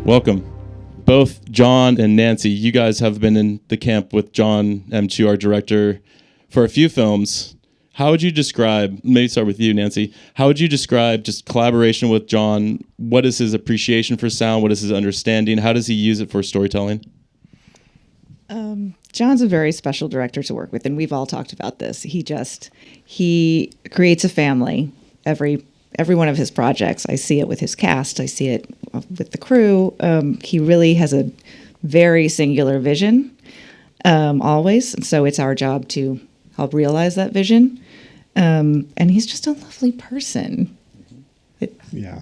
Welcome. Both John and Nancy, you guys have been in the camp with John M2, our director, for a few films. How would you describe, maybe start with you, Nancy, how would you describe just collaboration with John? What is his appreciation for sound? What is his understanding? How does he use it for storytelling? John's a very special director to work with, and we've all talked about this. He creates a family every one of his projects. I see it with his cast. I see it with the crew. He really has a very singular vision, always. And so it's our job to help realize that vision. And he's just a lovely person. Yeah.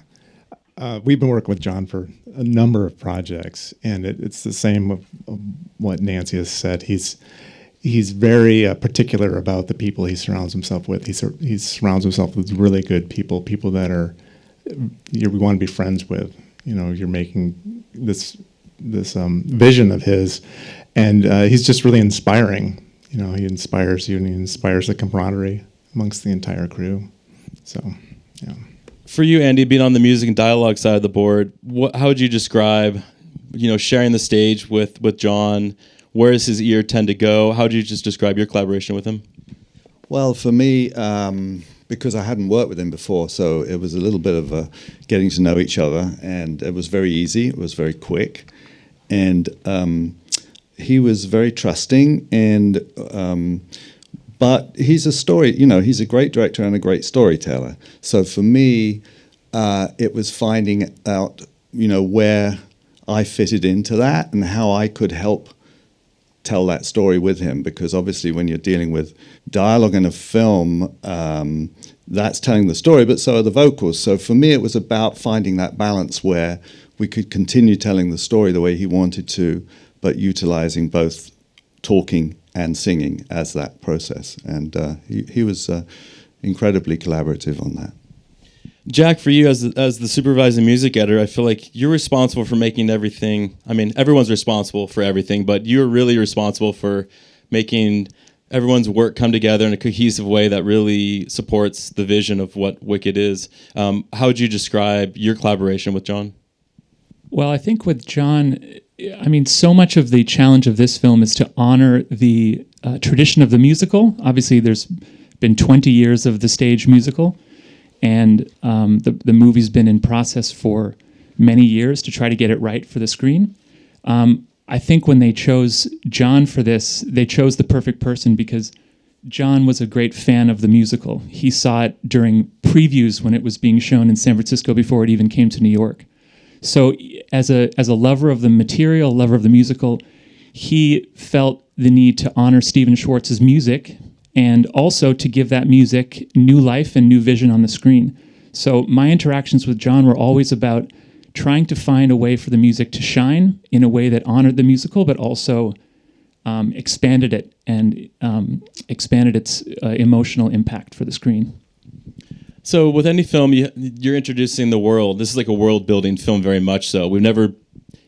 We've been working with John for a number of projects, and it's the same of what Nancy has said. He's very particular about the people he surrounds himself with. He surrounds himself with really good people that we want to be friends with. You know, you're making this vision of his, and he's just really inspiring. You know, he inspires you, and he inspires the camaraderie amongst the entire crew. So, yeah. For you, Andy, being on the music and dialogue side of the board, how would you describe, sharing the stage with John? Where does his ear tend to go? How would you just describe your collaboration with him? Well, for me, because I hadn't worked with him before, so it was a little bit of getting to know each other, and it was very easy. It was very quick, and he was very trusting. But he's he's a great director and a great storyteller. So for me, it was finding out, where I fitted into that and how I could help tell that story with him, because obviously when you're dealing with dialogue in a film, that's telling the story, but so are the vocals. So for me, it was about finding that balance where we could continue telling the story the way he wanted to, but utilizing both talking and singing as that process. And he was incredibly collaborative on that. Jack, for you as the supervising music editor, I feel like you're responsible for making everything. I mean, everyone's responsible for everything, but you're really responsible for making everyone's work come together in a cohesive way that really supports the vision of what Wicked is. How would you describe your collaboration with John? Well, I think with John, so much of the challenge of this film is to honor the tradition of the musical. Obviously, there's been 20 years of the stage musical, and the movie's been in process for many years to try to get it right for the screen. I think when they chose John for this, they chose the perfect person because John was a great fan of the musical. He saw it during previews when it was being shown in San Francisco before it even came to New York. So as a lover of the material, lover of the musical, he felt the need to honor Stephen Schwartz's music and also to give that music new life and new vision on the screen. So my interactions with John were always about trying to find a way for the music to shine in a way that honored the musical, but also expanded it and expanded its emotional impact for the screen. So with any film, you're introducing the world. This is like a world-building film, very much so. We've never,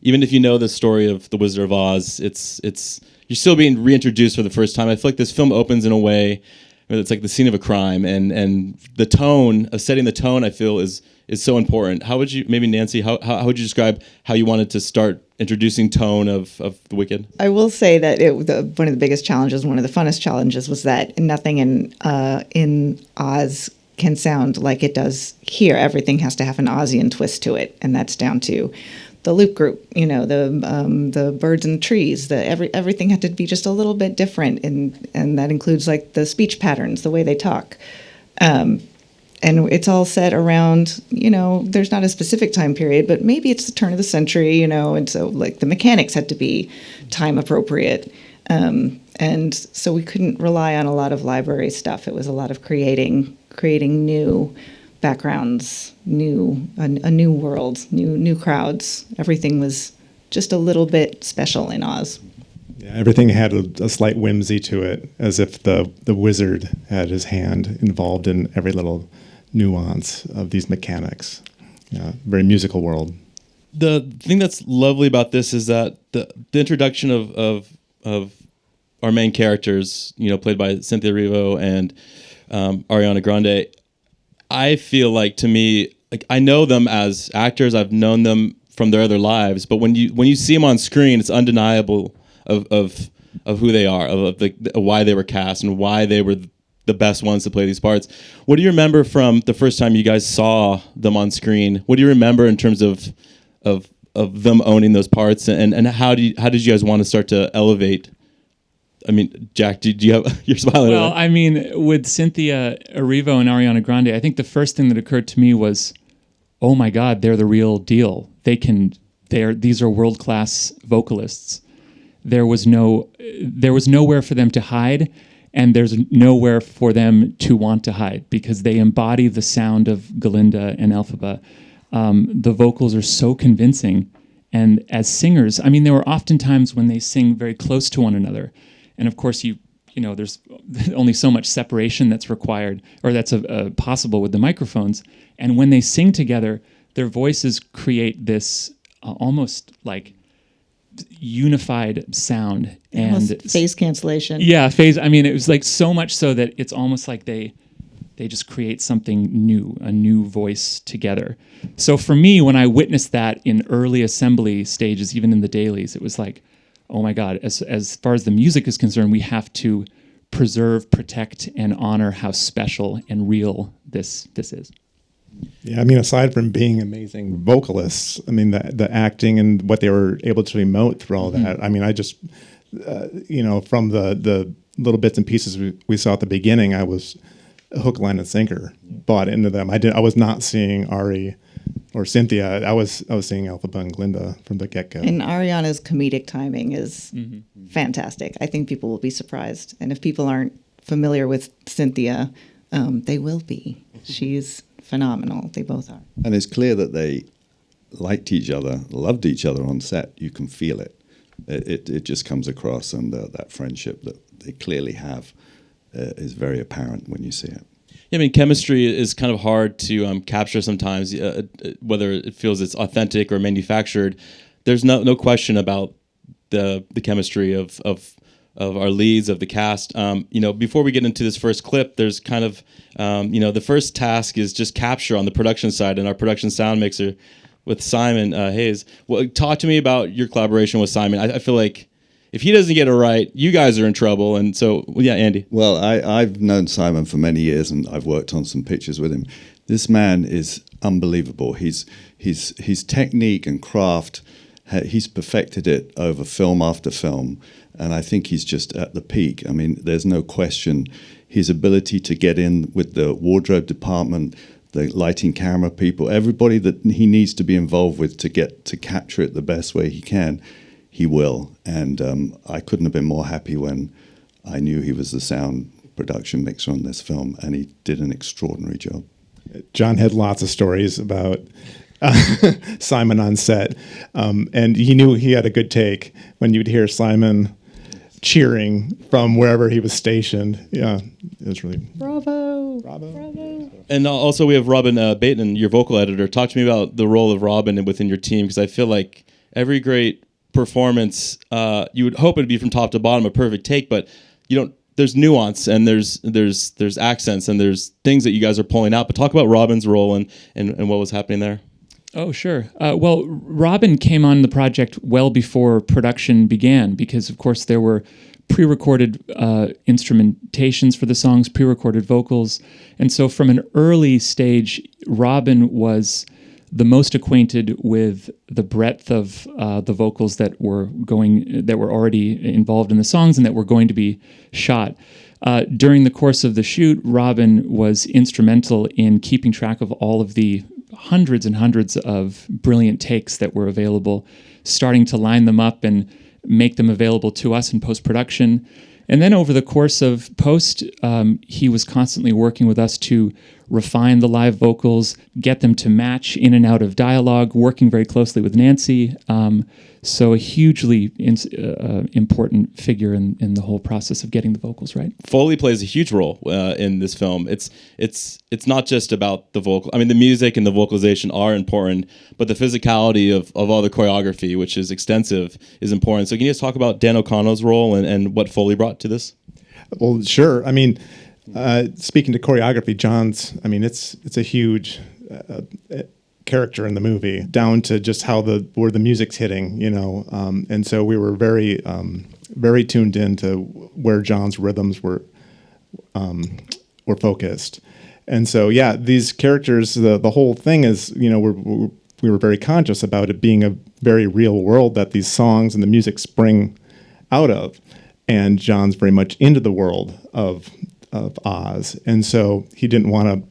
even if you know the story of The Wizard of Oz, it's you're still being reintroduced for the first time. I feel like this film opens in a way where it's like the scene of a crime, and the tone of setting the tone, I feel, is so important. How would you, maybe Nancy, how would you describe how you wanted to start introducing tone of The Wicked? I will say that one of the biggest challenges, one of the funnest challenges, was that nothing in Oz can sound like it does here. Everything has to have an Ozian twist to it, and that's down to the loop group, the birds and the trees. Everything had to be just a little bit different, and that includes like the speech patterns, the way they talk, and it's all set around. There's not a specific time period, but maybe it's the turn of the century, and so like the mechanics had to be time appropriate. And so we couldn't rely on a lot of library stuff. It was a lot of creating new backgrounds, a new world, new crowds. Everything was just a little bit special in Oz. Yeah, everything had a slight whimsy to it, as if the wizard had his hand involved in every little nuance of these mechanics. Yeah, very musical world. The thing that's lovely about this is that the introduction of our main characters, played by Cynthia Erivo and Ariana Grande, I feel like, to me, like I know them as actors. I've known them from their other lives. But when you see them on screen, it's undeniable of who they are, of why they were cast and why they were the best ones to play these parts. What do you remember from the first time you guys saw them on screen? What do you remember in terms of them owning those parts, and how did you guys want to start to elevate? I mean, Jack, do you have your smiling? Well, I mean, with Cynthia Erivo and Ariana Grande, I think the first thing that occurred to me was, oh my God, they're the real deal. These are world-class vocalists. There was nowhere for them to hide, and there's nowhere for them to want to hide, because they embody the sound of Galinda and Elphaba. The vocals are so convincing, and as singers, I mean, there were often times when they sing very close to one another, and of course, there's only so much separation that's required, or that's possible with the microphones. And when they sing together, their voices create this almost like unified sound, and almost phase cancellation. Yeah, phase. I mean, it was like so much so that it's almost like they just create something new, a new voice together. So for me, when I witnessed that in early assembly stages, even in the dailies, it was like, oh my God, as far as the music is concerned, we have to preserve, protect, and honor how special and real this is. Yeah, I mean, aside from being amazing vocalists, I mean, the acting and what they were able to emote through all that. I mean, I just, from the little bits and pieces we saw at the beginning, I was hook, line, and sinker, bought into them. I was not seeing Ari or Cynthia. I was seeing Elphaba and Glinda from the get-go. And Ariana's comedic timing is fantastic. I think people will be surprised. And if people aren't familiar with Cynthia, they will be. She's phenomenal. They both are. And it's clear that they liked each other, loved each other on set. You can feel it. It just comes across, and that friendship that they clearly have is very apparent when you see it. Yeah, I mean, chemistry is kind of hard to capture sometimes, whether it feels it's authentic or manufactured. There's no question about the chemistry of our leads, of the cast. Before we get into this first clip, there's kind of, the first task is just capture on the production side, and our production sound mixer with Simon Hayes. Well, talk to me about your collaboration with Simon. I feel like if he doesn't get it right, you guys are in trouble. And so, yeah, Andy. Well, I've known Simon for many years, and I've worked on some pictures with him. This man is unbelievable. His technique and craft, he's perfected it over film after film, and I think he's just at the peak. I mean, there's no question. His ability to get in with the wardrobe department, the lighting, camera people, everybody that he needs to be involved with to capture it the best way he can, he will. And I couldn't have been more happy when I knew he was the sound production mixer on this film, and he did an extraordinary job. John had lots of stories about Simon on set, and he knew he had a good take when you'd hear Simon cheering from wherever he was stationed. Yeah, it was really Bravo. And also we have Robin Bateman, your vocal editor. Talk to me about the role of Robin within your team, because I feel like every great performance, you would hope it'd be from top to bottom a perfect take, but you don't. There's nuance, and there's accents, and there's things that you guys are pulling out. But talk about Robin's role and what was happening there. Oh, sure. Well, Robin came on the project well before production began, because, of course, there were pre-recorded instrumentations for the songs, pre-recorded vocals. And so from an early stage, Robin was the most acquainted with the breadth of the vocals that were already involved in the songs and that were going to be shot. During the course of the shoot, Robin was instrumental in keeping track of all of the hundreds and hundreds of brilliant takes that were available, starting to line them up and make them available to us in post-production. And then over the course of post, he was constantly working with us to refine the live vocals, get them to match in and out of dialogue, working very closely with Nancy. So a hugely important figure in the whole process of getting the vocals right. Foley plays a huge role in this film. It's not just about the vocal. I mean, the music and the vocalization are important, but the physicality of all the choreography, which is extensive, is important. So can you just talk about Dan O'Connell's role and what Foley brought to this? Well, sure. I mean, speaking to choreography, John's. I mean, it's a huge character in the movie, down to just where the music's hitting, and so we were very tuned in to where John's rhythms were focused. And so, yeah, these characters, the whole thing is, we were very conscious about it being a very real world that these songs and the music spring out of. And John's very much into the world of Oz. And so he didn't want to,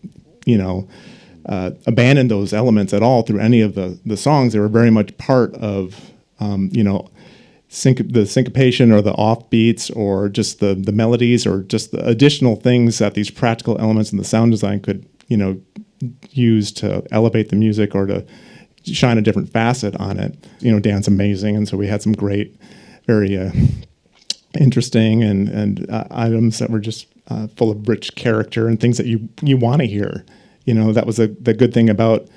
abandon those elements at all through any of the songs. They were very much part of, the syncopation or the offbeats or just the melodies or just the additional things that these practical elements in the sound design could, use to elevate the music or to shine a different facet on it. Dan's amazing. And so we had some great, very interesting and items that were just full of rich character and things that you want to hear. That was the good thing about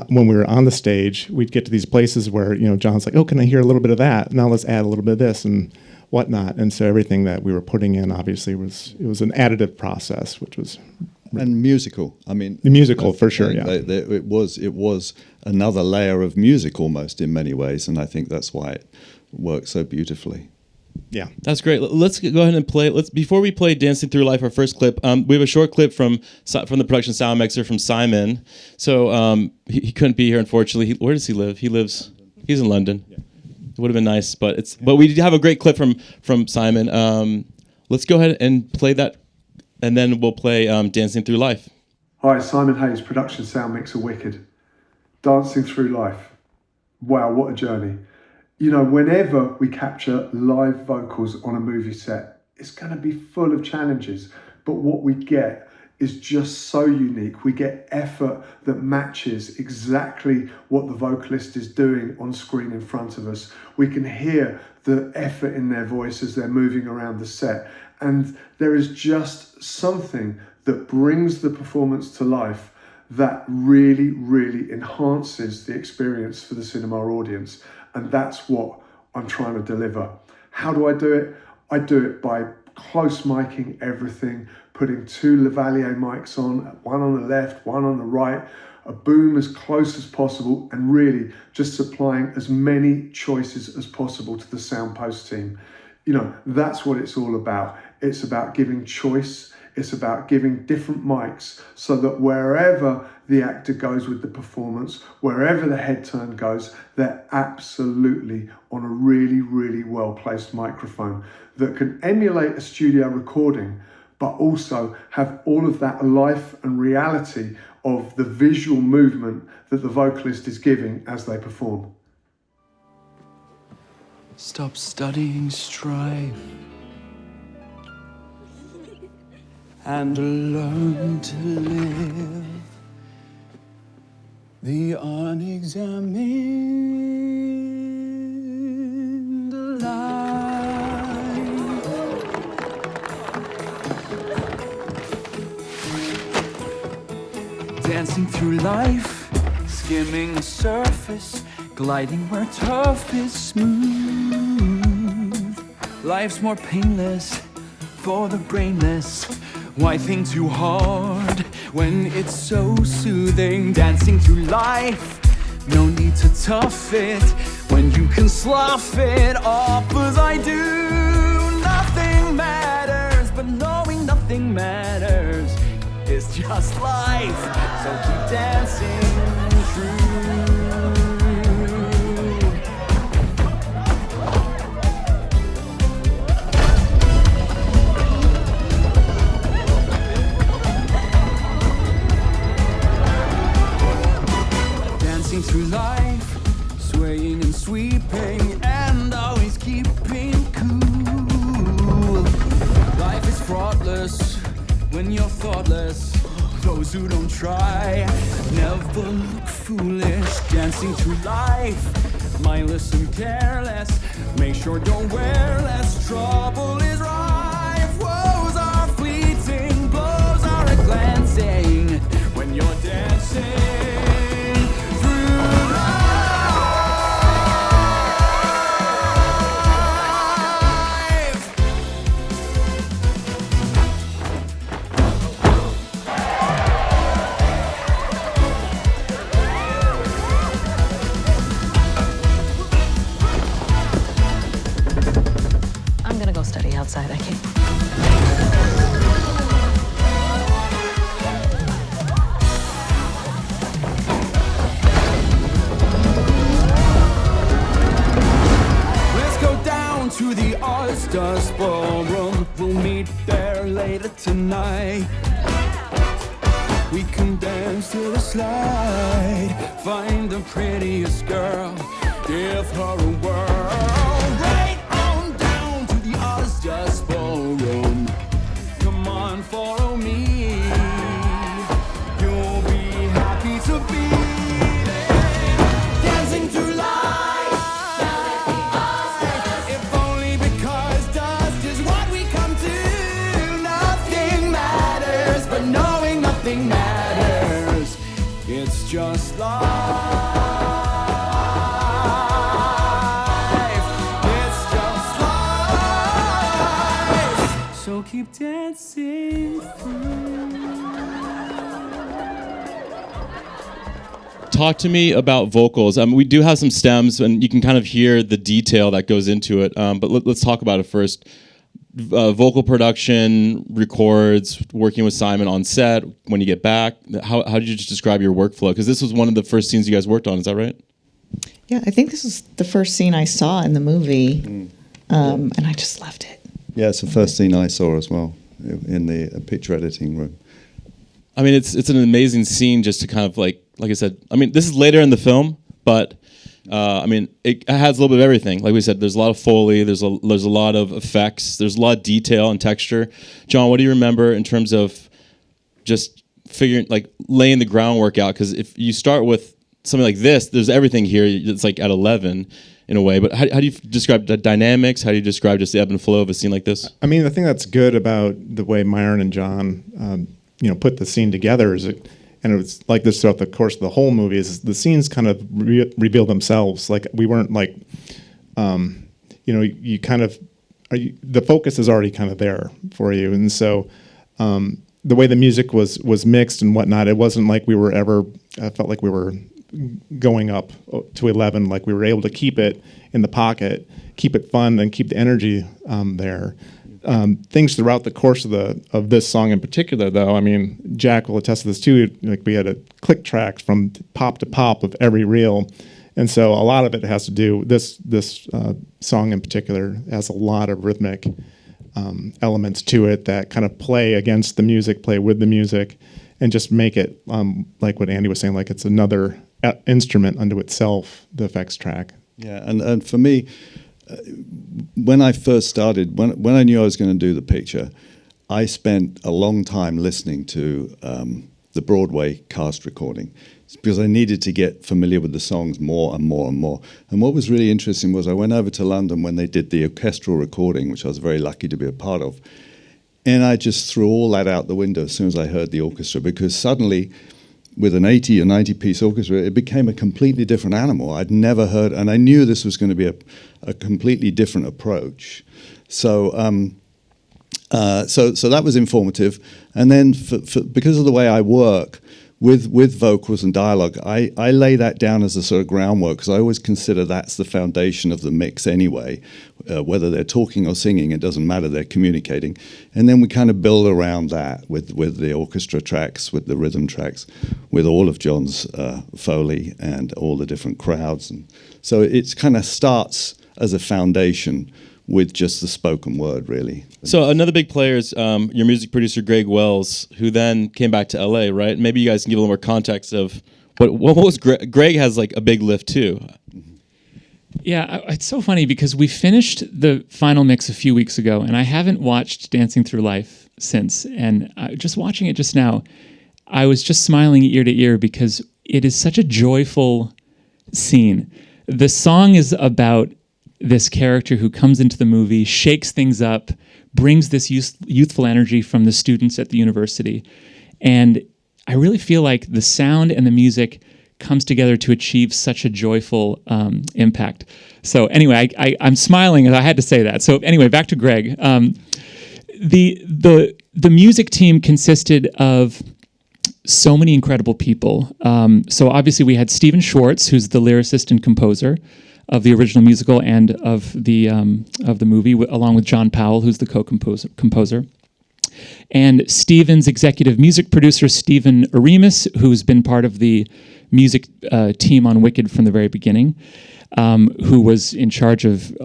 when we were on the stage. We'd get to these places where, John's like, oh, can I hear a little bit of that? Now let's add a little bit of this and whatnot. And so everything that we were putting in, obviously, it was an additive process, which was... And musical. I mean... The musical, for sure, yeah. It was another layer of music almost in many ways, and I think that's why it works so beautifully. Yeah, that's great. Let's go ahead and play. Before we play "Dancing Through Life," our first clip. We have a short clip from the production sound mixer from Simon. So he couldn't be here, unfortunately. Where does he live? He's in London. Yeah. It would have been nice, but we have a great clip from Simon. Let's go ahead and play that, and then we'll play "Dancing Through Life." Hi, Simon Hayes, production sound mixer, Wicked. Dancing Through Life. Wow, what a journey. Whenever we capture live vocals on a movie set, it's going to be full of challenges. But what we get is just so unique. We get effort that matches exactly what the vocalist is doing on screen in front of us. We can hear the effort in their voice as they're moving around the set. And there is just something that brings the performance to life that really, really enhances the experience for the cinema audience. And that's what I'm trying to deliver. How do I do it? I do it by close miking everything, putting 2 lavalier mics on, one on the left, one on the right, a boom as close as possible, and really just supplying as many choices as possible to the sound post team. That's what it's all about. It's about giving choice. It's about giving different mics so that wherever the actor goes with the performance, wherever the head turn goes, they're absolutely on a really, really well-placed microphone that can emulate a studio recording, but also have all of that life and reality of the visual movement that the vocalist is giving as they perform. Stop studying strife and learn to live the unexamined life. Dancing through life, skimming the surface, gliding where turf is smooth. Life's more painless for the brainless. Why think too hard when it's so soothing? Dancing through life, no need to tough it when you can slough it off as I do. Nothing matters, but knowing nothing matters is just life. So keep dancing through. Through life, swaying and sweeping and always keeping cool. Life is fraughtless when you're thoughtless. Those who don't try never look foolish. Dancing through life, mindless and careless. Make sure don't wear less. Trouble is rife. Woes are fleeting, blows are a glancing when you're dancing. Dust Ballroom. We'll meet there later tonight. We can dance to the slide, find the prettiest girl, give her a whirl. Right on down to the Dust Ballroom. Come on, follow me. You'll be happy to be there, dancing through life. If only because dust is what we come to. Nothing matters, but knowing nothing matters. It's just life. It's just life. So keep dancing through. Talk to me about vocals. We do have some stems, and you can kind of hear the detail that goes into it. But let's talk about it first. Vocal production, records, working with Simon on set, when you get back. How did you just describe your workflow? Because this was one of the first scenes you guys worked on, is that right? Yeah, I think this was the first scene I saw in the movie, and I just loved it. Yeah, it's the first scene I saw as well in the picture editing room. I mean, it's an amazing scene just to kind of like I said, I mean, this is later in the film, but I mean, it has a little bit of everything. Like we said, there's a lot of Foley, there's a lot of effects, there's a lot of detail and texture. John, what do you remember in terms of just laying the groundwork out? Because if you start with something like this, there's everything here. It's like at 11 in a way. But how do you describe the dynamics? How do you describe just the ebb and flow of a scene like this? I mean, the thing that's good about the way Myron and John, put the scene together is and it was like this throughout the course of the whole movie, is the scenes kind of reveal themselves. Like we weren't like, you kind of, the focus is already kind of there for you. And so the way the music was mixed and whatnot, it wasn't like we were ever, I felt like we were going up to 11, like we were able to keep it in the pocket, keep it fun, and keep the energy there. Things throughout the course of this song in particular, though, I mean, Jack will attest to this too. Like we had a click tracks from pop to pop of every reel, and so a lot of it has to do. This song in particular has a lot of rhythmic elements to it that kind of play against the music, play with the music, and just make it like what Andy was saying, like it's another instrument unto itself. The effects track. Yeah, and for me. When I first started, when I knew I was going to do the picture, I spent a long time listening to the Broadway cast recording because I needed to get familiar with the songs more and more and more. And what was really interesting was I went over to London when they did the orchestral recording, which I was very lucky to be a part of, and I just threw all that out the window as soon as I heard the orchestra, because suddenly, with an 80 or 90 piece orchestra, it became a completely different animal. I'd never heard, and I knew this was going to be a completely different approach. So that was informative. And then because of the way I work with vocals and dialogue, I lay that down as a sort of groundwork, because I always consider that's the foundation of the mix anyway. Whether they're talking or singing, it doesn't matter, they're communicating. And then we kind of build around that with the orchestra tracks, with the rhythm tracks, with all of John's Foley and all the different crowds. And so it kind of starts as a foundation with just the spoken word, really. So another big player is your music producer, Greg Wells, who then came back to LA, right? Maybe you guys can give a little more context of what was Greg has like a big lift too. Yeah, it's so funny because we finished the final mix a few weeks ago, and I haven't watched Dancing Through Life since. And just watching it just now, I was just smiling ear to ear because it is such a joyful scene. The song is about this character who comes into the movie, shakes things up, brings this youthful energy from the students at the university. And I really feel like the sound and the music comes together to achieve such a joyful impact. So anyway, I'm smiling and I had to say that. So anyway, back to Greg. The music team consisted of so many incredible people. So obviously we had Stephen Schwartz, who's the lyricist and composer of the original musical and of the movie, along with John Powell, who's the co-composer. And Stephen's executive music producer, Stephen Aremus, who's been part of the music team on Wicked from the very beginning, who was in charge of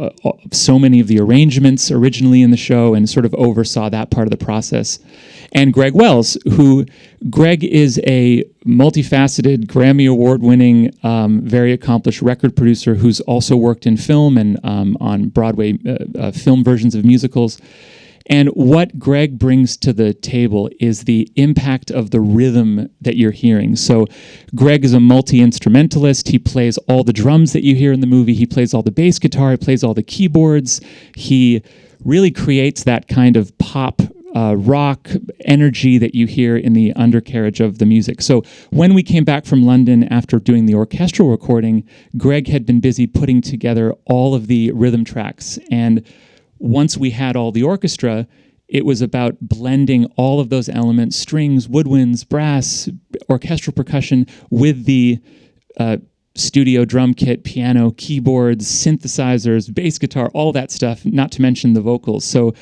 so many of the arrangements originally in the show and sort of oversaw that part of the process. And Greg Wells, Greg is a multifaceted, Grammy Award-winning, very accomplished record producer who's also worked in film and on Broadway film versions of musicals. And what Greg brings to the table is the impact of the rhythm that you're hearing. So Greg is a multi-instrumentalist. He plays all the drums that you hear in the movie. He plays all the bass guitar. He plays all the keyboards. He really creates that kind of pop rock energy that you hear in the undercarriage of the music. So when we came back from London after doing the orchestral recording, Greg had been busy putting together all of the rhythm tracks. And once we had all the orchestra, it was about blending all of those elements, strings, woodwinds, brass, orchestral percussion, with the studio drum kit, piano, keyboards, synthesizers, bass guitar, all that stuff, not to mention the vocals. So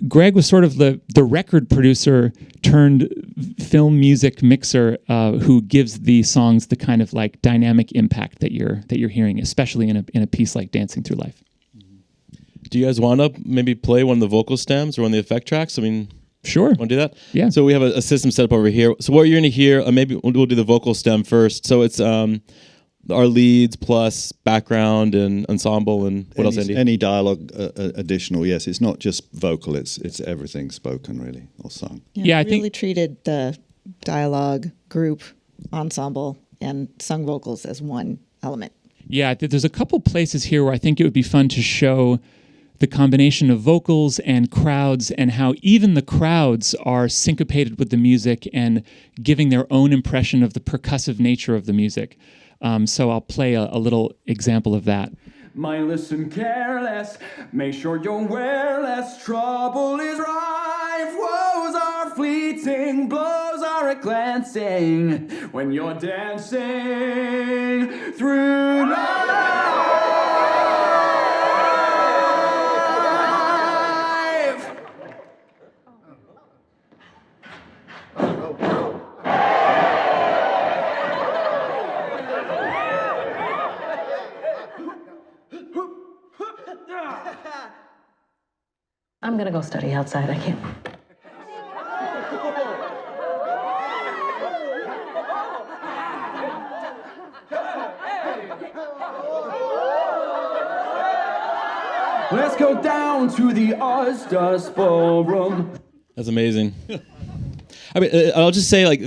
Greg was sort of the record producer turned film music mixer who gives the songs the kind of like dynamic impact that you're hearing, especially in a piece like Dancing Through Life. Do you guys want to maybe play one of the vocal stems or one of the effect tracks? I mean, sure. Want to do that? Yeah. So we have a system set up over here. So what you're going to hear, maybe we'll do the vocal stem first. So it's our leads plus background and ensemble and what else, Andy? Any dialogue additional, yes. It's not just vocal, it's everything spoken, really, or sung. Yeah, I really think treated the dialogue, group, ensemble, and sung vocals as one element. Yeah, there's a couple places here where I think it would be fun to show the combination of vocals and crowds and how even the crowds are syncopated with the music and giving their own impression of the percussive nature of the music. So I'll play a little example of that. Mindless and careless, make sure you're wearless. Trouble is rife, woes are fleeting, blows are a glancing when you're dancing through life. I'm gonna go study outside. I can't. Let's go down to the Oz Ballroom. That's amazing. I mean, I'll just say, like,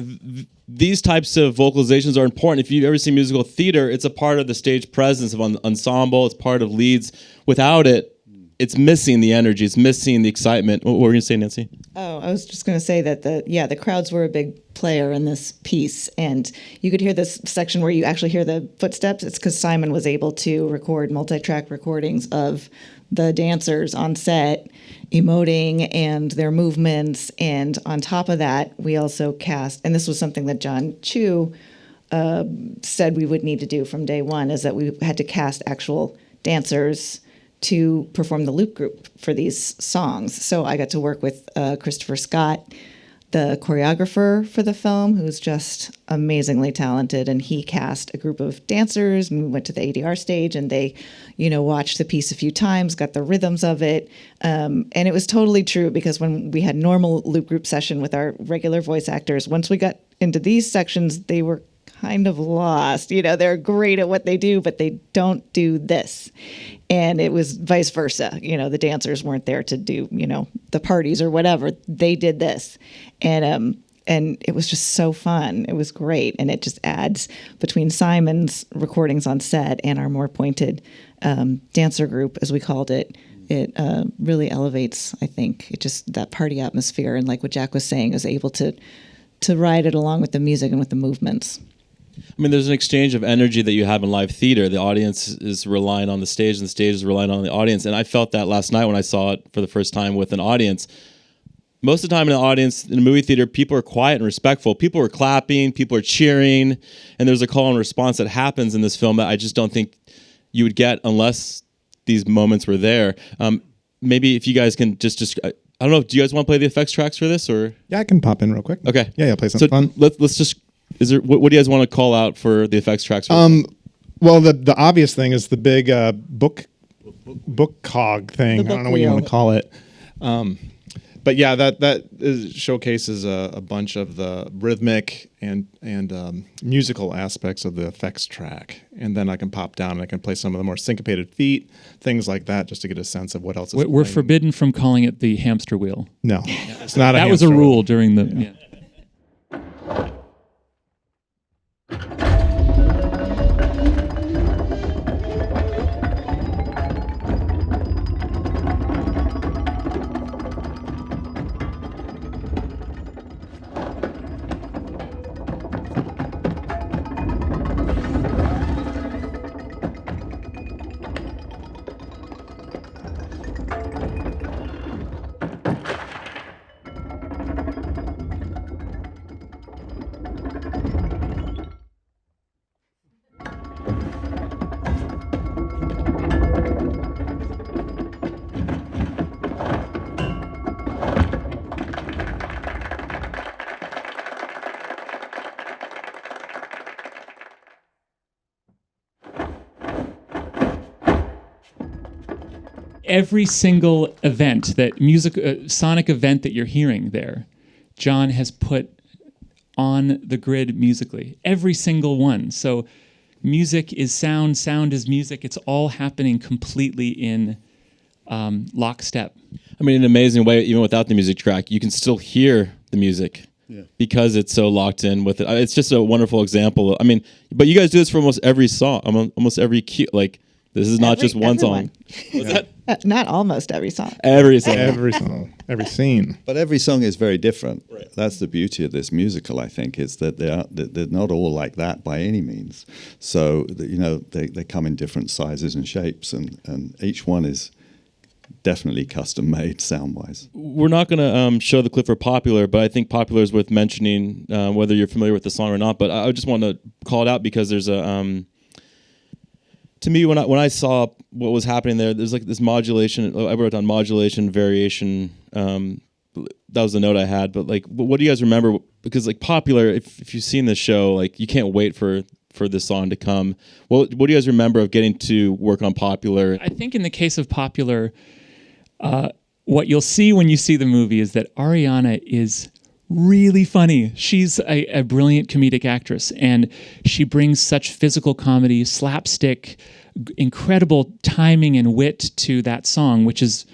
these types of vocalizations are important. If you've ever seen musical theater, it's a part of the stage presence of ensemble. It's part of leads. Without it, it's missing the energy. It's missing the excitement. What were you going to say, Nancy? Oh, I was just going to say that the crowds were a big player in this piece, and you could hear this section where you actually hear the footsteps. It's because Simon was able to record multi-track recordings of the dancers on set emoting and their movements, and on top of that, we also cast, and this was something that John Chu said we would need to do from day one, is that we had to cast actual dancers to perform the loop group for these songs. So I got to work with Christopher Scott, the choreographer for the film, who's just amazingly talented, and he cast a group of dancers, and we went to the ADR stage, and they, watched the piece a few times, got the rhythms of it, and it was totally true, because when we had normal loop group session with our regular voice actors, once we got into these sections, they were kind of lost. They're great at what they do, but they don't do this. And it was vice versa. The dancers weren't there to do, the parties or whatever. They did this. And it was just so fun. It was great. And it just adds, between Simon's recordings on set and our more pointed dancer group, as we called it, it really elevates, I think, that party atmosphere. And like what Jack was saying, is able to ride it along with the music and with the movements. I mean, there's an exchange of energy that you have in live theater. The audience is relying on the stage, and the stage is relying on the audience. And I felt that last night when I saw it for the first time with an audience. Most of the time in the audience, in a movie theater, people are quiet and respectful. People are clapping, people are cheering, and there's a call and response that happens in this film that I just don't think you would get unless these moments were there. Maybe if you guys can just I don't know, do you guys want to play the effects tracks for this? Or Yeah, I can pop in real quick. Okay. Yeah, play something fun. Let's just Is there what do you guys want to call out for the effects tracks? Well, the obvious thing is the big book cog thing. I don't know what you want to call it. But yeah, showcases a bunch of the rhythmic and musical aspects of the effects track, and then I can pop down and I can play some of the more syncopated feet, things like that, just to get a sense of what else is. We're forbidden from calling it the hamster wheel. No, it's not. That was a rule during the. Yeah. Every single event, sonic event that you're hearing there, John has put on the grid musically. Every single one. So music is sound, sound is music. It's all happening completely in lockstep. I mean, in an amazing way, even without the music track, you can still hear the music because it's so locked in with it. It's just a wonderful example. I mean, but you guys do this for almost every song, almost every cue. Like, this is not just one song. Not almost every song. Every song. Every song. Every scene. But every song is very different. Right. That's the beauty of this musical, I think, is that they're not all like that by any means. So, they come in different sizes and shapes, and each one is definitely custom made sound-wise. We're not going to show the clip for Popular, but I think Popular is worth mentioning, whether you're familiar with the song or not. But I just want to call it out because there's a... to me, when I saw what was happening there's like this modulation. I wrote down modulation, variation. That was the note I had. But like, what do you guys remember? Because like Popular, if you've seen this show, like you can't wait for this song to come. What do you guys remember of getting to work on Popular? I think in the case of Popular, what you'll see when you see the movie is that Ariana is really funny. She's a brilliant comedic actress, and she brings such physical comedy, slapstick, incredible timing and wit to that song, which is,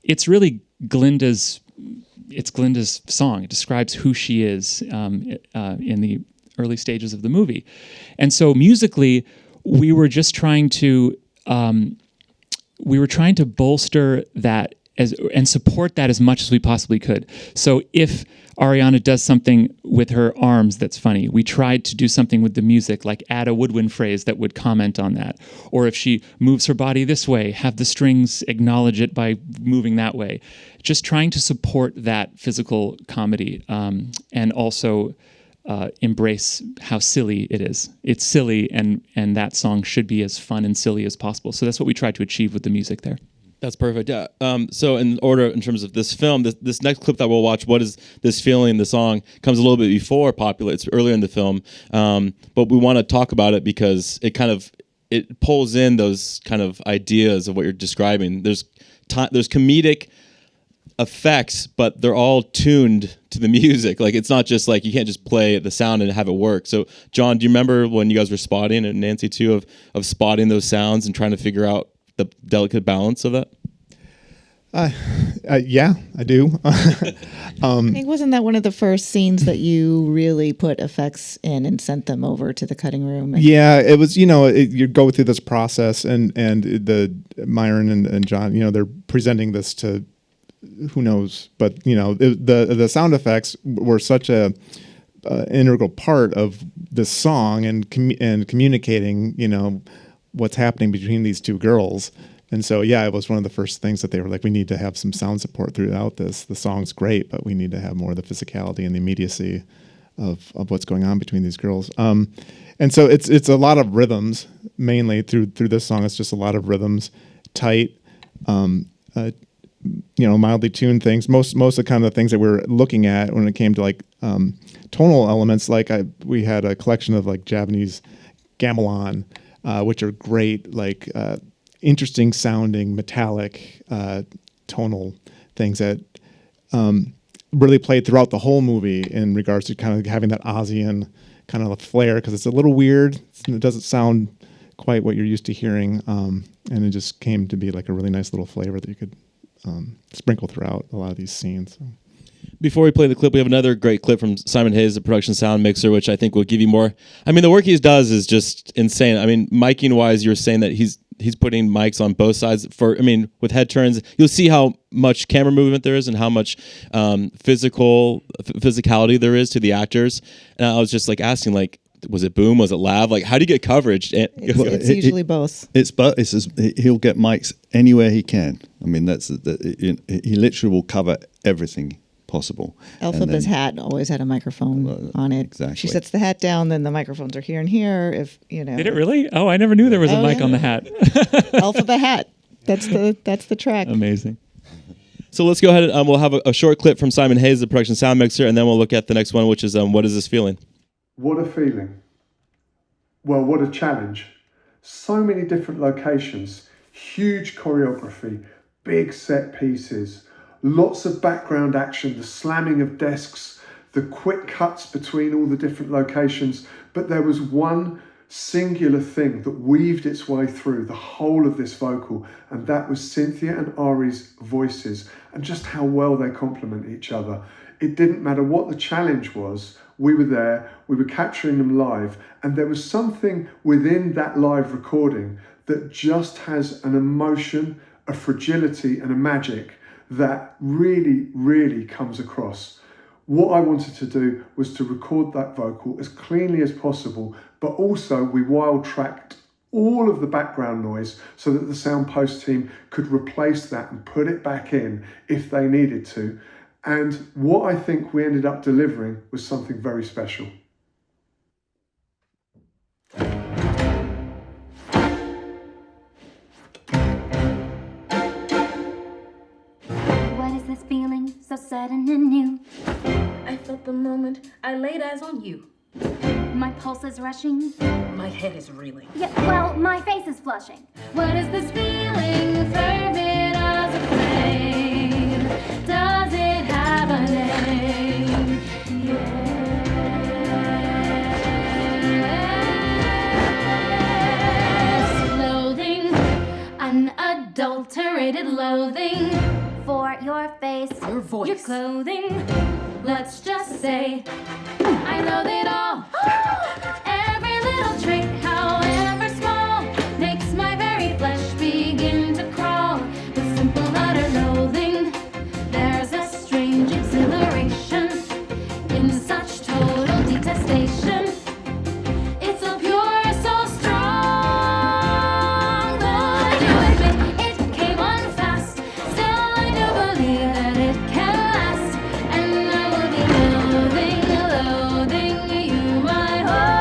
it's really Glinda's song. It describes who she is in the early stages of the movie. And so musically, we were just trying to bolster that and support that as much as we possibly could. So if Ariana does something with her arms that's funny, we tried to do something with the music, like add a woodwind phrase that would comment on that. Or if she moves her body this way, have the strings acknowledge it by moving that way. Just trying to support that physical comedy and also embrace how silly it is. It's silly, and that song should be as fun and silly as possible. So that's what we tried to achieve with the music there. That's perfect. Yeah. So in order, in terms of this film, this next clip that we'll watch, "What Is This Feeling?" the song comes a little bit before Popular. It's earlier in the film, but we want to talk about it because it pulls in those kind of ideas of what you're describing. There's comedic effects, but they're all tuned to the music. Like, it's not just like you can't just play the sound and have it work. So, John, do you remember when you guys were spotting, and Nancy too, of spotting those sounds and trying to figure out the delicate balance of that? Yeah, I do. I think, wasn't that one of the first scenes that you really put effects in and sent them over to the cutting room? Yeah, it was. You go through this process, and the Myron and John, they're presenting this to who knows, but the sound effects were such a integral part of the song and communicating, what's happening between these two girls. And so, yeah, it was one of the first things that they were like, we need to have some sound support throughout this. The song's great, but we need to have more of the physicality and the immediacy of what's going on between these girls. And so it's a lot of rhythms, mainly through this song. It's just a lot of rhythms, tight, mildly tuned things. Most of the kind of things that we're looking at when it came to like tonal elements, like we had a collection of like Japanese gamelan, which are great, like interesting sounding metallic tonal things that really played throughout the whole movie in regards to kind of having that Ozian kind of a flair, because it's a little weird. It doesn't sound quite what you're used to hearing, and it just came to be like a really nice little flavor that you could sprinkle throughout a lot of these scenes. So. Before we play the clip, we have another great clip from Simon Hayes, the production sound mixer, which I think will give you more. I mean, the work he does is just insane. I mean, miking wise, you were saying that he's putting mics on both sides. With head turns, you'll see how much camera movement there is and how much physicality there is to the actors. And I was just like asking, like, was it boom? Was it lav? Like, how do you get coverage? It's usually both. It's both. He'll get mics anywhere he can. I mean, he literally will cover everything possible. Elphaba's hat always had a microphone on it. Exactly. She sets the hat down, then the microphones are here and here. If Did it really? Oh, I never knew there was a mic on the hat. Elphaba hat. That's the track. Amazing. So let's go ahead and we'll have a short clip from Simon Hayes, the production sound mixer, and then we'll look at the next one, which is What Is This Feeling? What a feeling. Well, what a challenge. So many different locations, huge choreography, big set pieces, lots of background action, the slamming of desks, the quick cuts between all the different locations. But there was one singular thing that weaved its way through the whole of this vocal, and that was Cynthia and Ari's voices and just how well they complement each other. It didn't matter what the challenge was, we were there, we were capturing them live, and there was something within that live recording that just has an emotion, a fragility and a magic that really, really comes across. What I wanted to do was to record that vocal as cleanly as possible, but also we wild tracked all of the background noise so that the sound post team could replace that and put it back in if they needed to. And what I think we ended up delivering was something very special. What is this feeling so sudden and new? I felt the moment I laid eyes on you. My pulse is rushing. My head is reeling. Yeah, well, my face is flushing. What is this feeling? Fervid as a flame. Does it have a name? Yes. Loathing, unadulterated loathing for your face, Your voice. your clothing. Let's just say I loathe it all. Every little trick, however small, makes my very flesh begin to crawl. With simple utter loathing, there's a strange exhilaration in such total detestation. It's so pure, so strong. Though I do admit it came on fast, still I do believe that it can last. And I will be loathing you, my whole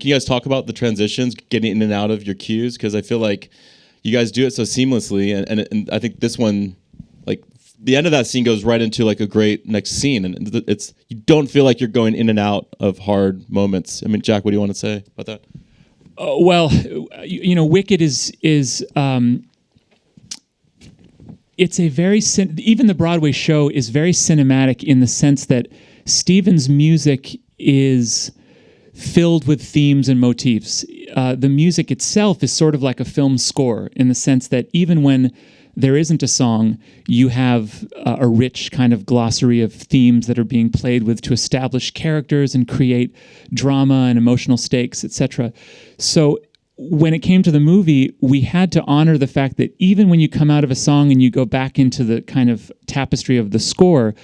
can you guys talk about the transitions, getting in and out of your cues? Because I feel like you guys do it so seamlessly, and I think this one, like the end of that scene goes right into like a great next scene, and it's you don't feel like you're going in and out of hard moments. I mean, Jack, what do you want to say about that? Well, Wicked is it's a very even the Broadway show is very cinematic in the sense that Stephen's music is filled with themes and motifs. The music itself is sort of like a film score in the sense that even when there isn't a song, you have a rich kind of glossary of themes that are being played with to establish characters and create drama and emotional stakes, etc. So when it came to the movie, we had to honor the fact that even when you come out of a song and you go back into the kind of tapestry of the score,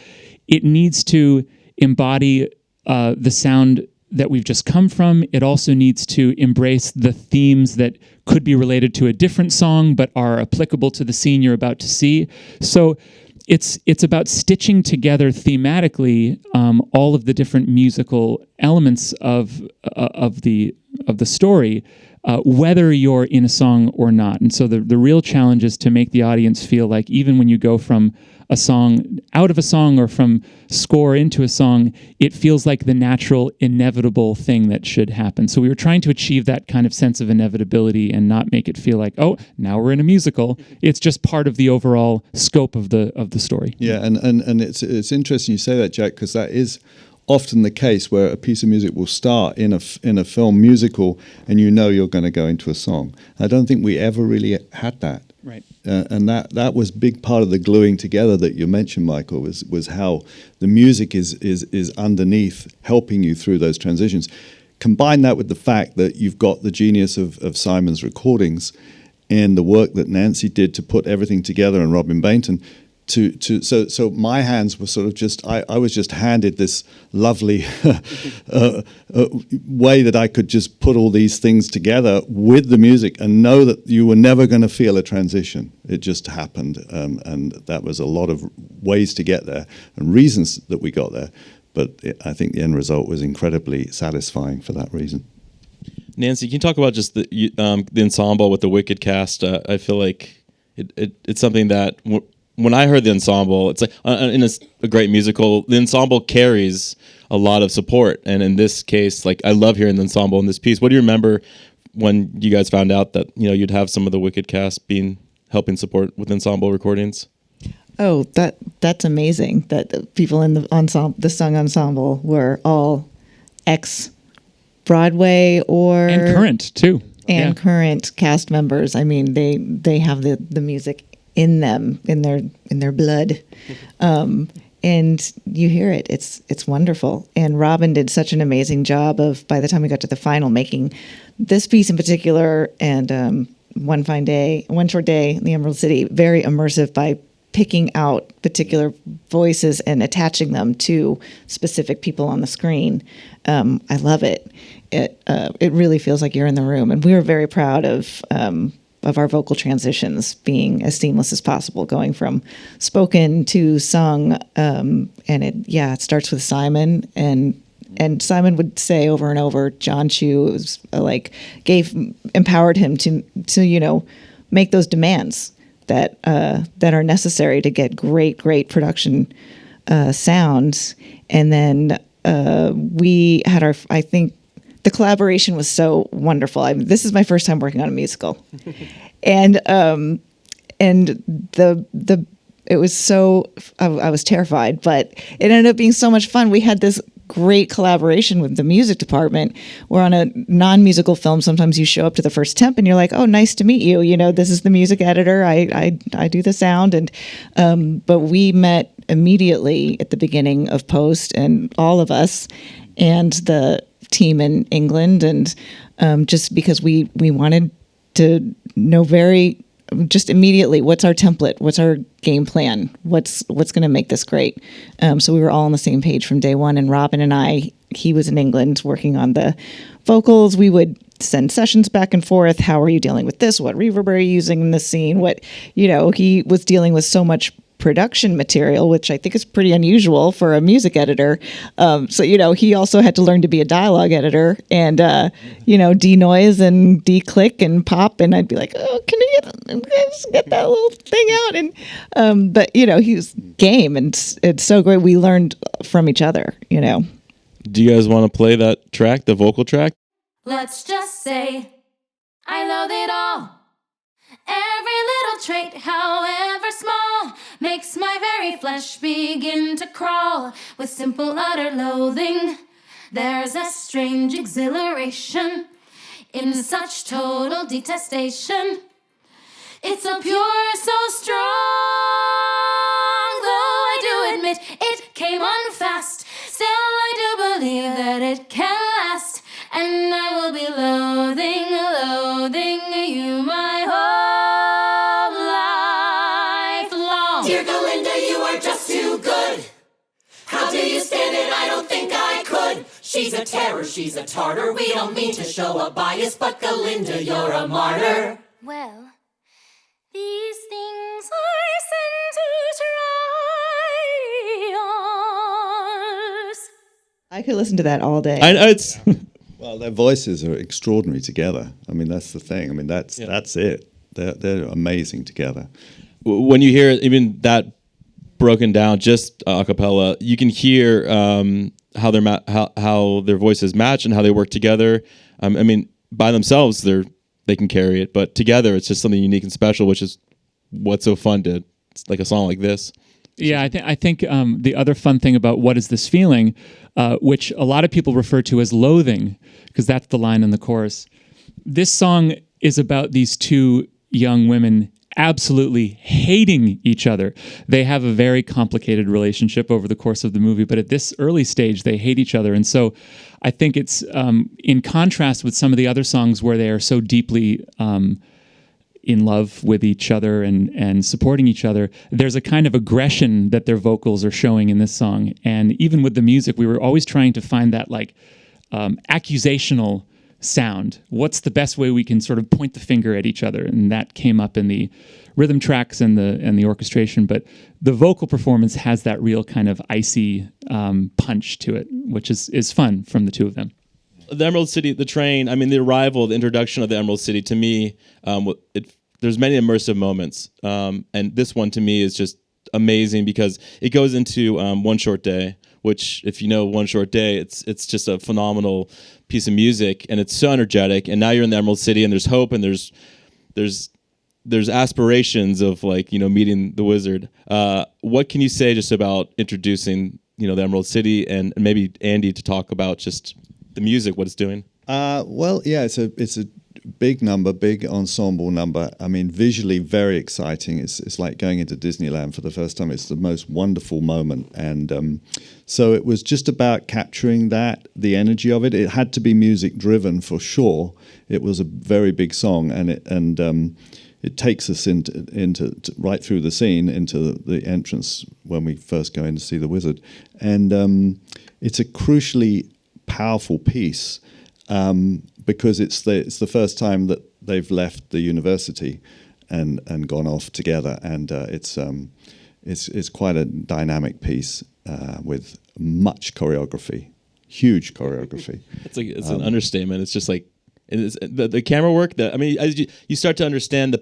it needs to embody the sound that we've just come from. It also needs to embrace the themes that could be related to a different song but are applicable to the scene you're about to see. So it's about stitching together thematically all of the different musical elements of the story, whether you're in a song or not. And so the real challenge is to make the audience feel like even when you go from a song, out of a song, or from score into a song, it feels like the natural, inevitable thing that should happen. So we were trying to achieve that kind of sense of inevitability and not make it feel like, oh, now we're in a musical. It's just part of the overall scope of the story. Yeah, and it's interesting you say that, Jack, because that is often the case where a piece of music will start in a film musical and you know you're going to go into a song. I don't think we ever really had that. Right. And that was big part of the gluing together that you mentioned, Michael, was how the music is underneath helping you through those transitions. Combine that with the fact that you've got the genius of Simon's recordings and the work that Nancy did to put everything together, and Robin Bainton. So my hands were sort of just, I was just handed this lovely way that I could just put all these things together with the music and know that you were never going to feel a transition. It just happened, and that was a lot of ways to get there and reasons that we got there. But I think the end result was incredibly satisfying for that reason. Nancy, can you talk about just the ensemble with the Wicked cast? I feel like it's something that when I heard the ensemble, it's like in a great musical, the ensemble carries a lot of support. And in this case, like I love hearing the ensemble in this piece. What do you remember when you guys found out that you'd have some of the Wicked cast helping support with ensemble recordings? Oh, that's amazing that the people in the sung ensemble were all ex-Broadway and current too, and current cast members. I mean, they have the music in them, in their blood, and you hear it. It's wonderful. And Robin did such an amazing job of, by the time we got to the final, making this piece in particular and One Short Day in the Emerald City very immersive by picking out particular voices and attaching them to specific people on the screen. I love it. It really feels like you're in the room, and we were very proud of our vocal transitions being as seamless as possible, going from spoken to sung. And it starts with Simon, and Simon would say over and over, John Chu was empowered him to make those demands that are necessary to get great production sounds. And then we had I think the collaboration was so wonderful. This is my first time working on a musical, and it was so I was terrified, but it ended up being so much fun. We had this great collaboration with the music department. We're on a non-musical film. Sometimes you show up to the first temp and you're like, "Oh, nice to meet you. This is the music editor. I do the sound." And but we met immediately at the beginning of post, and all of us and the team in England, and just because we wanted to know just immediately what's our template, what's our game plan, what's going to make this great. So we were all on the same page from day one. And Robin and I, he was in England working on the vocals. We would send sessions back and forth. How are you dealing with this? What reverb are you using in this scene? He was dealing with so much production material, which I think is pretty unusual for a music editor. So, he also had to learn to be a dialogue editor and, denoise and declick and pop. And I'd be like, oh, can you get that little thing out? And, but, he was game, and it's so great. We learned from each other, Do you guys want to play that track, the vocal track? Let's just say I loathe it all. Every little trait, however small, makes my very flesh begin to crawl. With simple utter loathing, there's a strange exhilaration in such total detestation. It's so pure, so strong, though I do admit it came on fast. Still I do believe that it can last, and I will be loathing you my whole life long. Dear Galinda, you are just too good. How do you stand it? I don't think I could. She's a terror, she's a tartar. We don't mean to show a bias, but Galinda, you're a martyr. Well, these things I send to trials. I could listen to that all day. It's Well, their voices are extraordinary together. I mean, that's the thing. I mean, that's it. They're amazing together. when you hear even that broken down just a cappella, you can hear how their voices match and how they work together. I mean, by themselves they can carry it, but together it's just something unique and special, which is what's so fun to like a song like this. Yeah, I think the other fun thing about What Is This Feeling, which a lot of people refer to as loathing, because that's the line in the chorus. This song is about these two young women absolutely hating each other. They have a very complicated relationship over the course of the movie, but at this early stage, they hate each other. And so I think it's in contrast with some of the other songs where they are so deeply in love with each other and supporting each other, there's a kind of aggression that their vocals are showing in this song. And even with the music, we were always trying to find that like accusational sound. What's the best way we can sort of point the finger at each other? And that came up in the rhythm tracks and the orchestration. But the vocal performance has that real kind of icy punch to it, which is fun from the two of them. The Emerald City, the train, I mean, the arrival, the introduction of the Emerald City, to me, there's many immersive moments. And this one, to me, is just amazing because it goes into One Short Day, which, if you know One Short Day, it's just a phenomenal piece of music, and it's so energetic. And now you're in the Emerald City, and there's hope, and there's aspirations of, like, meeting the wizard. What can you say just about introducing, the Emerald City, and maybe Andy to talk about just the music, what it's doing? Well, yeah, it's a big number, big ensemble number. I mean, visually very exciting. It's like going into Disneyland for the first time. It's the most wonderful moment. And so it was just about capturing the energy of it. It had to be music driven for sure. It was a very big song, and it takes us into right through the scene into the entrance when we first go in to see the wizard. And it's a crucially powerful piece because it's the first time that they've left the university and gone off together, and it's quite a dynamic piece with much choreography, huge choreography. It's an understatement. It's just like the camera work. As you start to understand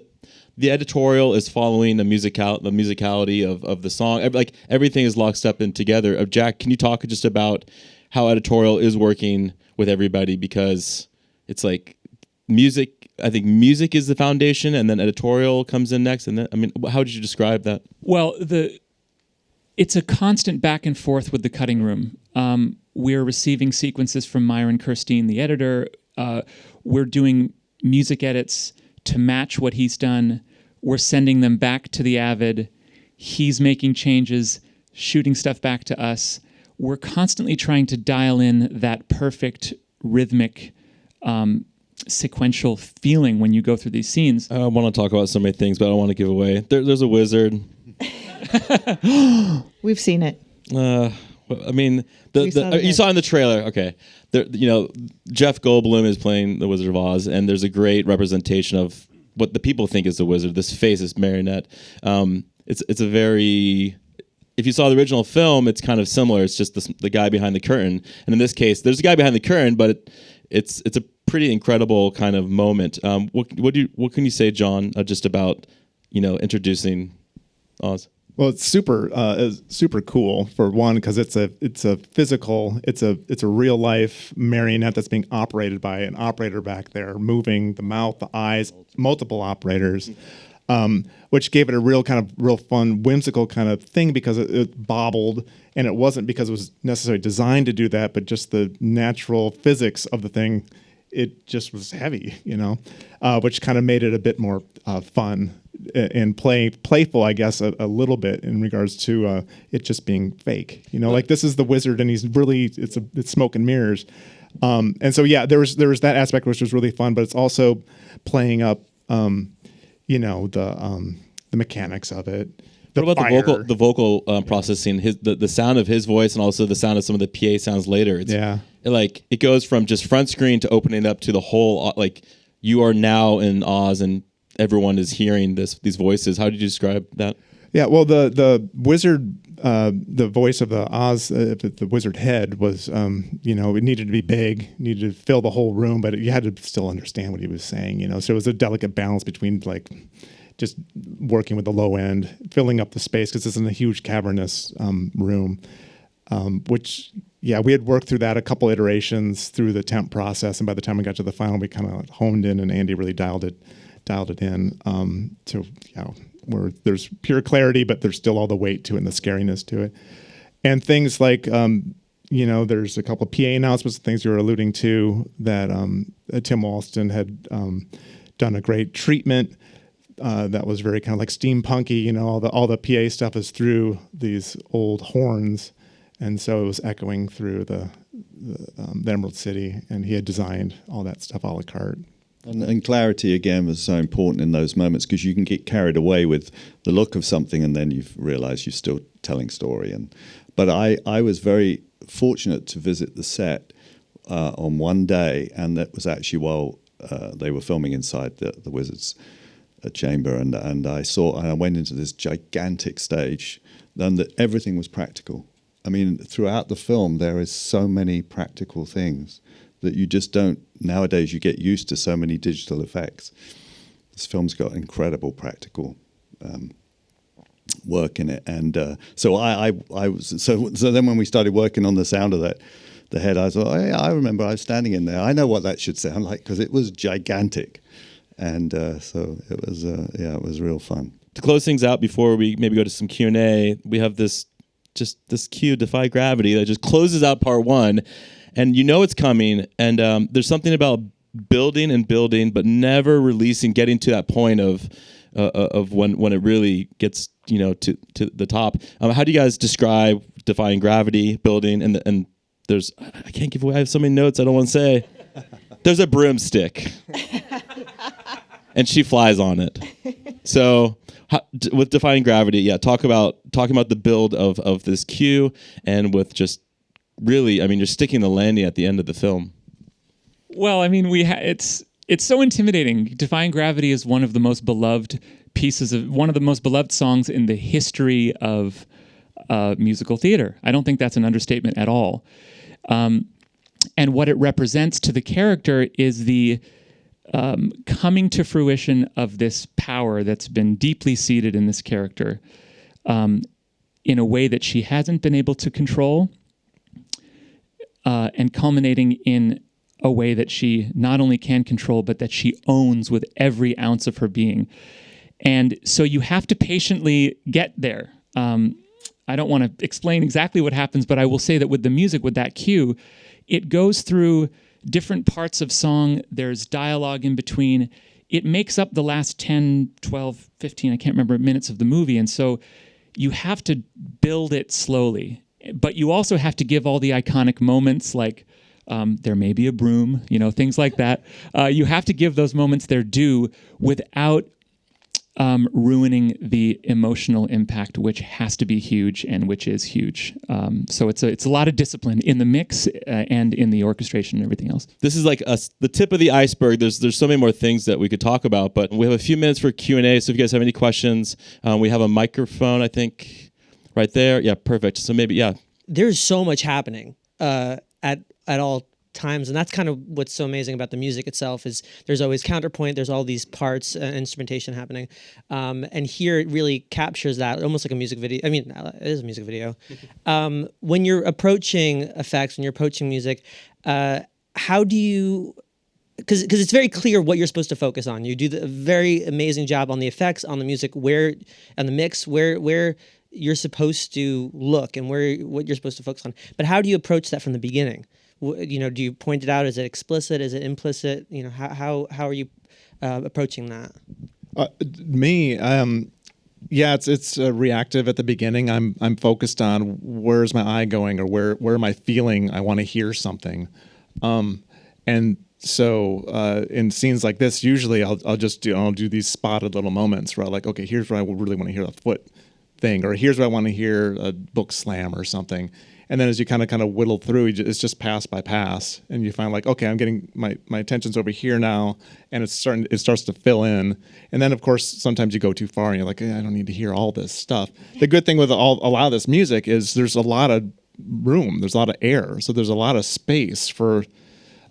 the editorial is following the musicality of the song. Like everything is locked up and together. Jack, can you talk just about how editorial is working with everybody, because it's like music. I think music is the foundation, and then editorial comes in next. And then, how did you describe that? Well, it's a constant back and forth with the cutting room. We're receiving sequences from Myron Kirstein, the editor. We're doing music edits to match what he's done. We're sending them back to the Avid. He's making changes, shooting stuff back to us. We're constantly trying to dial in that perfect rhythmic, sequential feeling when you go through these scenes. I want to talk about so many things, but I don't want to give away. There's a wizard. We've seen it. You saw in the trailer. Okay, Jeff Goldblum is playing the Wizard of Oz, and there's a great representation of what the people think is the wizard. This face, this marionette. it's a very, if you saw the original film, it's kind of similar. It's just the guy behind the curtain, and in this case, there's a guy behind the curtain, but it's a pretty incredible kind of moment. What can you say, John, just about introducing Oz? Well, it's super cool for one because it's a physical, it's a real life marionette that's being operated by an operator back there, moving the mouth, the eyes, multiple operators, which gave it a real fun, whimsical kind of thing because it bobbled, and it wasn't because it was necessarily designed to do that, but just the natural physics of the thing, it just was heavy, which kind of made it a bit more fun and playful, I guess, a little bit in regards to it just being fake. Like this is the wizard, and he's really it's smoke and mirrors, and so yeah, there was that aspect which was really fun, but it's also playing up, the mechanics of it. What about the vocal processing? The sound of his voice, and also the sound of some of the PA sounds later. It goes from just front screen to opening up to the whole. Like you are now in Oz, and everyone is hearing these voices. How did you describe that? Yeah, well, the wizard, the voice of the Oz, the wizard head was, it needed to be big, needed to fill the whole room, but you had to still understand what he was saying. So it was a delicate balance between just working with the low end, filling up the space because it's in a huge cavernous room, which, yeah, we had worked through that a couple iterations through the temp process, and by the time we got to the final, we kind of honed in, and Andy really dialed it in to where there's pure clarity, but there's still all the weight to it and the scariness to it, and things like there's a couple of PA announcements, things you were alluding to that Tim Walston had done a great treatment. That was very kind of like steampunky, all the PA stuff is through these old horns, and so it was echoing through the Emerald City, and he had designed all that stuff a la carte. And clarity again was so important in those moments because you can get carried away with the look of something, and then you realize you're still telling story. But I was very fortunate to visit the set on one day, and that was actually while they were filming inside the Wizards chamber, and I went into this gigantic stage, and that everything was practical. I mean, throughout the film, there is so many practical things that you just don't, nowadays you get used to so many digital effects. This film's got incredible practical work in it. And so then when we started working on the sound of the head, I thought, oh, yeah, I remember I was standing in there. I know what that should sound like because it was gigantic. And so it was real fun. To close things out before we maybe go to some Q&A, we have this cue, Defy Gravity, that just closes out part one. And it's coming, and there's something about building, but never releasing, getting to that point of when it really gets to the top. How do you guys describe Defying Gravity, building, and there's, I can't give away, I have so many notes I don't want to say. There's a broomstick, and she flies on it. So with Defying Gravity, talking about the build of this cue, and with just really, you're sticking the landing at the end of the film. Well, it's so intimidating. Defying Gravity is one of the most beloved one of the most beloved songs in the history of musical theater. I don't think that's an understatement at all. And what it represents to the character is the coming to fruition of this power that's been deeply seated in this character in a way that she hasn't been able to control. And culminating in a way that she not only can control, but that she owns with every ounce of her being. And so you have to patiently get there. I don't want to explain exactly what happens, but I will say that with the music, with that cue, it goes through different parts of song. There's dialogue in between. It makes up the last 10, 12, 15, I can't remember, minutes of the movie. And so you have to build it slowly. But you also have to give all the iconic moments like there may be a broom, things like that. You have to give those moments their due without ruining the emotional impact, which has to be huge and which is huge. So it's a lot of discipline in the mix and in the orchestration and everything else. This is like the tip of the iceberg. There's so many more things that we could talk about, but we have a few minutes for Q&A. So if you guys have any questions, we have a microphone, I think, right there. Yeah, perfect. So maybe, yeah. There's so much happening at all times, and that's kind of what's so amazing about the music itself is there's always counterpoint, there's all these parts, instrumentation happening, and here it really captures that almost like a music video. I mean, it is a music video. When you're approaching effects, when you're approaching music, how do you, because it's very clear what you're supposed to focus on. You do a very amazing job on the effects, on the music, and the mix, where you're supposed to look and what you're supposed to focus on. But how do you approach that from the beginning? Do you point it out? Is it explicit? Is it implicit? How are you approaching that? It's reactive at the beginning. I'm focused on where's my eye going, or where am I feeling I want to hear something, and so in scenes like this, usually I'll do these spotted little moments where I'm like, okay, here's where I really want to hear the foot thing, or here's where I want to hear a book slam or something. And then as you kind of whittle through, it's just pass by pass, and you find like, okay, I'm getting my attention's over here now, and it starts to fill in. And then of course sometimes you go too far, and you're like, I don't need to hear all this stuff. The good thing with a lot of this music is there's a lot of room, there's a lot of air, so there's a lot of space for.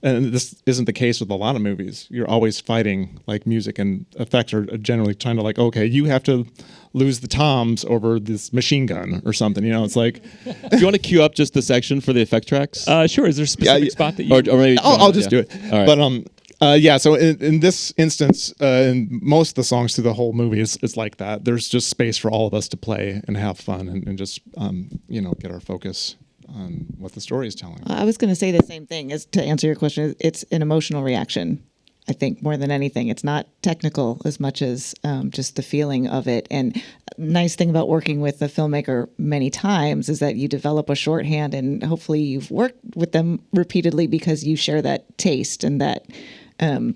And this isn't the case with a lot of movies. You're always fighting, like music and effects are generally trying to like, okay, you have to lose the toms over this machine gun or something. It's like. Do you want to cue up just the section for the effect tracks? Sure. Is there a specific spot that you? Or maybe I'll just do it. All right. But So in this instance, in most of the songs through the whole movie is like that. There's just space for all of us to play and have fun and just get our focus on what the story is telling. I was going to say the same thing as to answer your question. It's an emotional reaction, I think, more than anything. It's not technical as much as just the feeling of it. And nice thing about working with a filmmaker many times is that you develop a shorthand, and hopefully you've worked with them repeatedly because you share that taste and that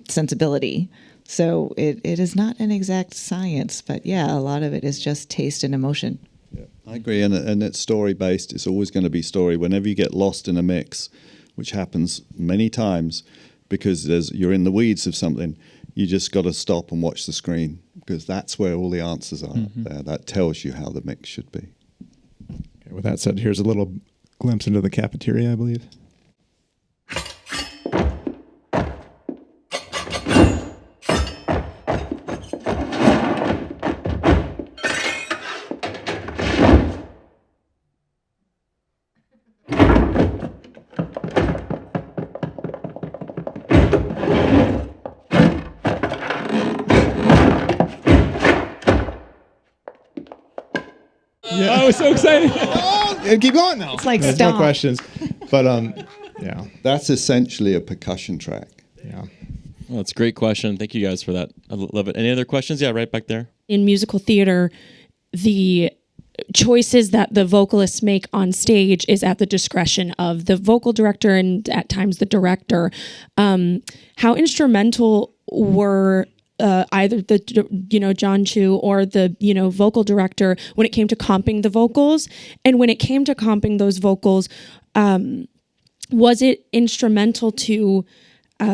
sensibility. So it is not an exact science, but yeah, a lot of it is just taste and emotion. Yeah, I agree, and it's story-based. It's always going to be story. Whenever you get lost in a mix, which happens many times, because you're in the weeds of something, you just got to stop and watch the screen, because that's where all the answers are. There. That tells you how the mix should be. Okay, with that said, here's a little glimpse into the cafeteria, I believe. Yeah. I was so excited. And keep going now. It's like There's stomp. more questions, but yeah, that's essentially a percussion track. Yeah. Well, that's a great question. Thank you guys for that. I love it. Any other questions? Yeah, right back there. In musical theater, the choices that the vocalists make on stage is at the discretion of the vocal director and at times the director. How instrumental were either the John Chu or the vocal director when it came to comping the vocals, and when it came to comping those vocals, was it instrumental to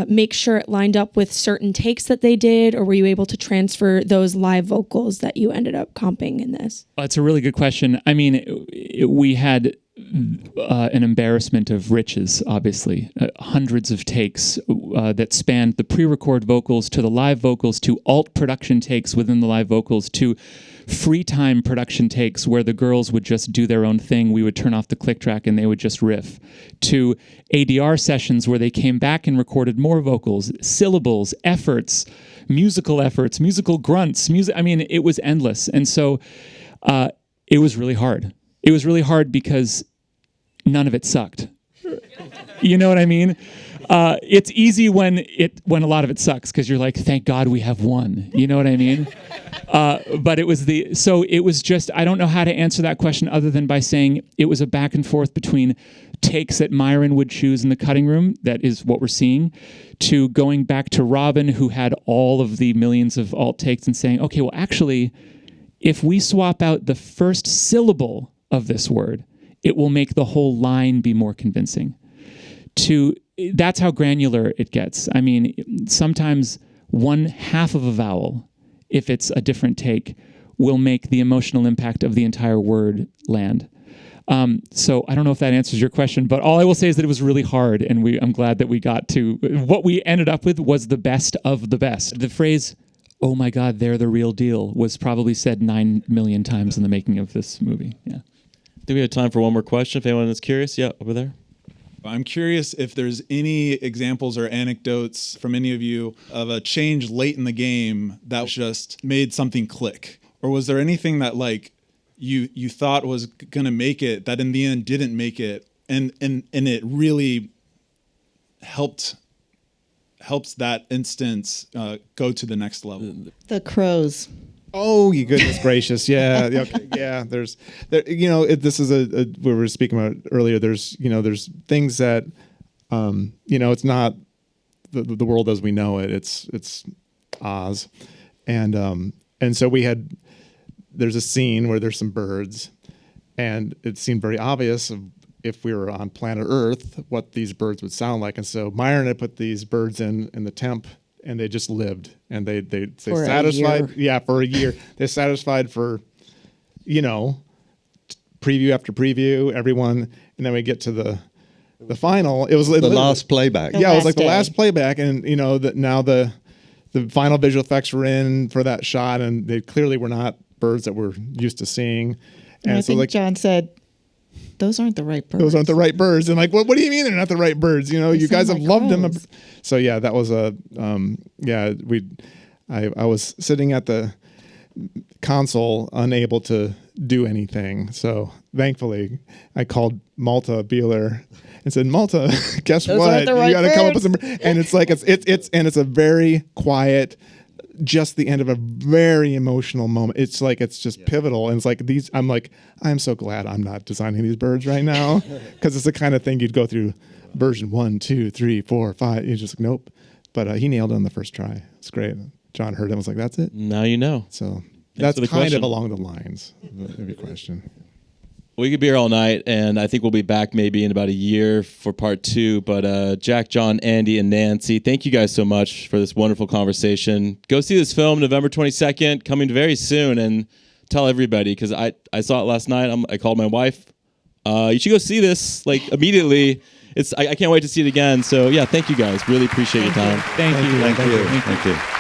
make sure it lined up with certain takes that they did, or were you able to transfer those live vocals that you ended up comping in this? That's a really good question. I mean, we had an embarrassment of riches, obviously. Hundreds of takes that spanned the pre-record vocals to the live vocals to alt production takes within the live vocals to free time production takes where the girls would just do their own thing. We would turn off the click track and they would just riff. To ADR sessions where they came back and recorded more vocals, syllables, efforts, musical grunts, music. I mean, it was endless. And so it was really hard. It was really hard because none of it sucked. You know what I mean? It's easy when a lot of it sucks because you're like, thank God we have one. You know what I mean? But it was just, I don't know how to answer that question other than by saying it was a back and forth between takes that Myron would choose in the cutting room, that is what we're seeing, to going back to Robin, who had all of the millions of alt takes, and saying, okay, well, actually, if we swap out the first syllable of this word, it will make the whole line be more convincing. That's how granular it gets. I mean, sometimes 1/2 of a vowel, if it's a different take, will make the emotional impact of the entire word land. So I don't know if that answers your question, but all I will say is that it was really hard, and I'm glad that we got to, what we ended up with was the best of the best. The phrase, "Oh my God, they're the real deal," was probably said 9 million times in the making of this movie. Yeah. Do we have time for one more question if anyone is curious? Yeah, over there. I'm curious if there's any examples or anecdotes from any of you of a change late in the game that just made something click. Or was there anything that like you thought was going to make it that in the end didn't make it, and it really helps that instance go to the next level? The Crows. Oh, you goodness gracious! Yeah, okay, yeah. This is we were speaking about earlier. There's things that, it's not the world as we know it. It's Oz, and so there's a scene where there's some birds, and it seemed very obvious if we were on planet Earth what these birds would sound like. And so Myron had put these birds in the temp, and they just lived, and they for satisfied. Yeah, for a year. They satisfied for, preview after preview, everyone, and then we get to the final. It was the last playback. Yeah, it was like the last playback, and that now the final visual effects were in for that shot, and they clearly were not birds that we're used to seeing. And I think John said, "Those aren't the right birds. Those aren't the right birds." And like, what do you mean they're not the right birds? You guys have loved them. So yeah, that was I was sitting at the console unable to do anything. So thankfully I called Malta Beeler and said, "Malta, guess Those what? Aren't the right You got to come up with some." birds." And it's like, it's a very quiet, just the end of a very emotional moment. It's like, it's just pivotal. And it's like I'm so glad I'm not designing these birds right now, because it's the kind of thing you'd go through version 1, 2, 3, 4, 5. You're just like, nope. But he nailed it on the first try. It's great. John heard it and was like, that's it. Now you know. So Thanks that's kind of along the lines of your question. We could be here all night, and I think we'll be back maybe in about a year for part 2. But Jack, John, Andy, and Nancy, thank you guys so much for this wonderful conversation. Go see this film November 22nd, coming very soon, and tell everybody, because I saw it last night. I called my wife. You should go see this immediately. I can't wait to see it again. So yeah, thank you guys. Really appreciate your time. Thank you. Thank you.